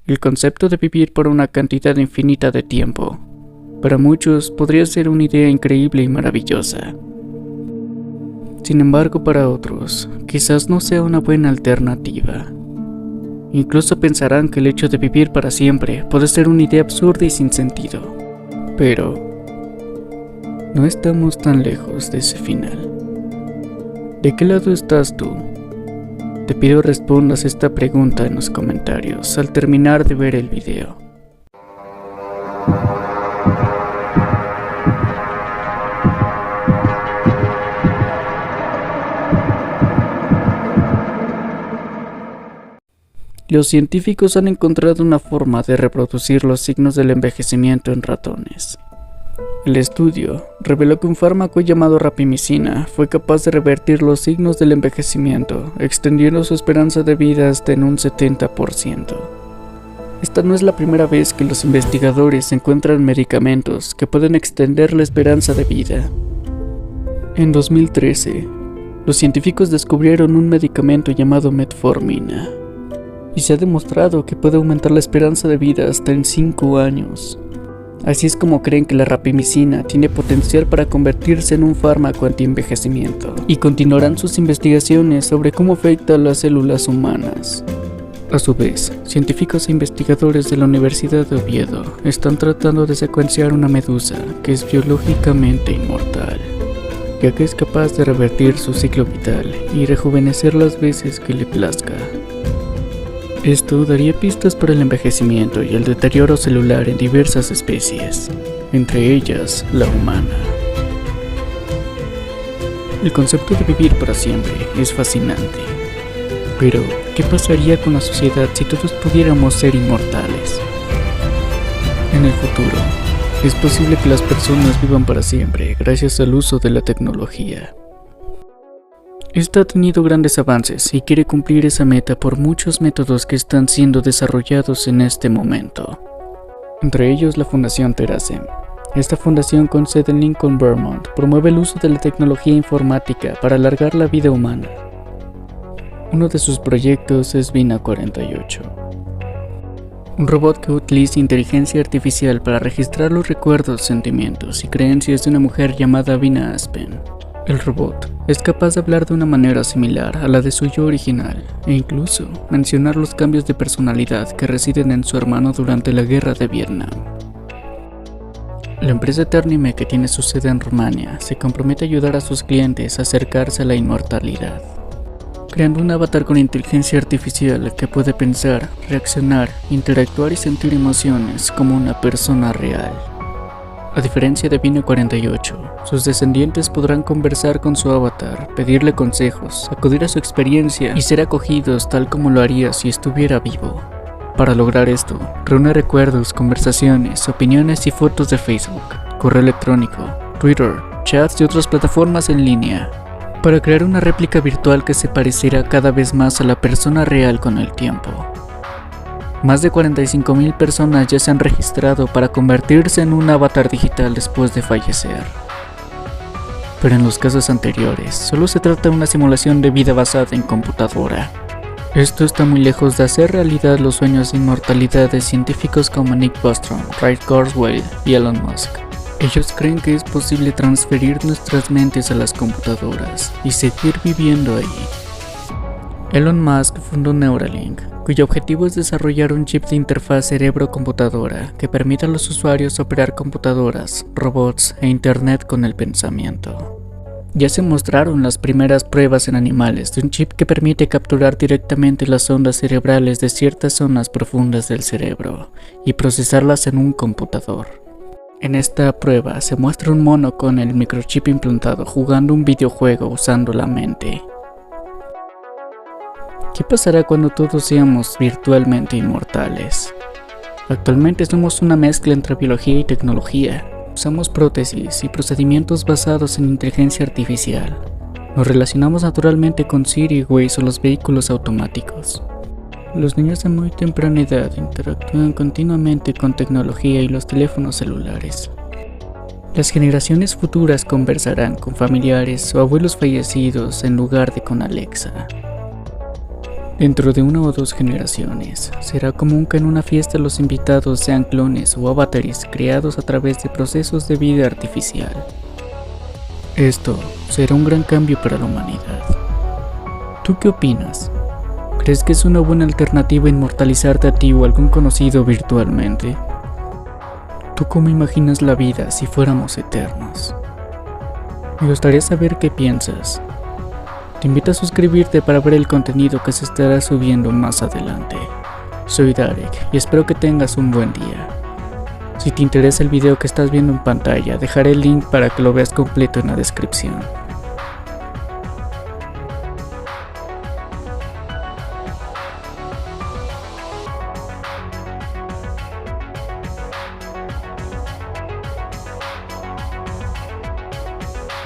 El concepto de vivir por una cantidad infinita de tiempo, para muchos podría ser una idea increíble y maravillosa. Sin embargo, para otros, quizás no sea una buena alternativa. Incluso pensarán que el hecho de vivir para siempre puede ser una idea absurda y sin sentido. Pero no estamos tan lejos de ese final. ¿De qué lado estás tú? Te pido respondas esta pregunta en los comentarios al terminar de ver el video. Los científicos han encontrado una forma de reproducir los signos del envejecimiento en ratones. El estudio reveló que un fármaco llamado rapamicina fue capaz de revertir los signos del envejecimiento, extendiendo su esperanza de vida hasta en un 70%. Esta no es la primera vez que los investigadores encuentran medicamentos que pueden extender la esperanza de vida. En 2013, los científicos descubrieron un medicamento llamado metformina, y se ha demostrado que puede aumentar la esperanza de vida hasta en 5 años. Así es como creen que la rapamicina tiene potencial para convertirse en un fármaco anti-envejecimiento, y continuarán sus investigaciones sobre cómo afecta a las células humanas. A su vez, científicos e investigadores de la Universidad de Oviedo están tratando de secuenciar una medusa que es biológicamente inmortal, ya que es capaz de revertir su ciclo vital y rejuvenecer las veces que le plazca. Esto daría pistas para el envejecimiento y el deterioro celular en diversas especies, entre ellas la humana. El concepto de vivir para siempre es fascinante, pero ¿qué pasaría con la sociedad si todos pudiéramos ser inmortales? En el futuro, es posible que las personas vivan para siempre gracias al uso de la tecnología. Esta ha tenido grandes avances y quiere cumplir esa meta por muchos métodos que están siendo desarrollados en este momento. Entre ellos la Fundación Terasem. Esta fundación con sede en Lincoln, Vermont, promueve el uso de la tecnología informática para alargar la vida humana. Uno de sus proyectos es Vina 48. Un robot que utiliza inteligencia artificial para registrar los recuerdos, sentimientos y creencias de una mujer llamada Vina Aspen. El robot es capaz de hablar de una manera similar a la de su yo original e incluso mencionar los cambios de personalidad que residen en su hermano durante la guerra de Vietnam. La empresa Eternime, que tiene su sede en Rumania, se compromete a ayudar a sus clientes a acercarse a la inmortalidad, creando un avatar con inteligencia artificial que puede pensar, reaccionar, interactuar y sentir emociones como una persona real. A diferencia de Vina 48, sus descendientes podrán conversar con su avatar, pedirle consejos, acudir a su experiencia y ser acogidos tal como lo haría si estuviera vivo. Para lograr esto, reúne recuerdos, conversaciones, opiniones y fotos de Facebook, correo electrónico, Twitter, chats y otras plataformas en línea, para crear una réplica virtual que se parecerá cada vez más a la persona real con el tiempo. Más de 45,000 personas ya se han registrado para convertirse en un avatar digital después de fallecer. Pero en los casos anteriores, solo se trata de una simulación de vida basada en computadora. Esto está muy lejos de hacer realidad los sueños de inmortalidad de científicos como Nick Bostrom, Ray Kurzweil y Elon Musk. Ellos creen que es posible transferir nuestras mentes a las computadoras y seguir viviendo ahí. Elon Musk fundó Neuralink, cuyo objetivo es desarrollar un chip de interfaz cerebro-computadora que permita a los usuarios operar computadoras, robots e internet con el pensamiento. Ya se mostraron las primeras pruebas en animales de un chip que permite capturar directamente las ondas cerebrales de ciertas zonas profundas del cerebro y procesarlas en un computador. En esta prueba se muestra un mono con el microchip implantado jugando un videojuego usando la mente. ¿Qué pasará cuando todos seamos virtualmente inmortales? Actualmente somos una mezcla entre biología y tecnología. Usamos prótesis y procedimientos basados en inteligencia artificial. Nos relacionamos naturalmente con Siri, Waze o los vehículos automáticos. Los niños a muy temprana edad interactúan continuamente con tecnología y los teléfonos celulares. Las generaciones futuras conversarán con familiares o abuelos fallecidos en lugar de con Alexa. Dentro de 1 o 2 generaciones, será común que en una fiesta los invitados sean clones o avatares creados a través de procesos de vida artificial. Esto será un gran cambio para la humanidad. ¿Tú qué opinas? ¿Crees que es una buena alternativa inmortalizarte a ti o algún conocido virtualmente? ¿Tú cómo imaginas la vida si fuéramos eternos? Me gustaría saber qué piensas. Te invito a suscribirte para ver el contenido que se estará subiendo más adelante. Soy Darek y espero que tengas un buen día. Si te interesa el video que estás viendo en pantalla, dejaré el link para que lo veas completo en la descripción.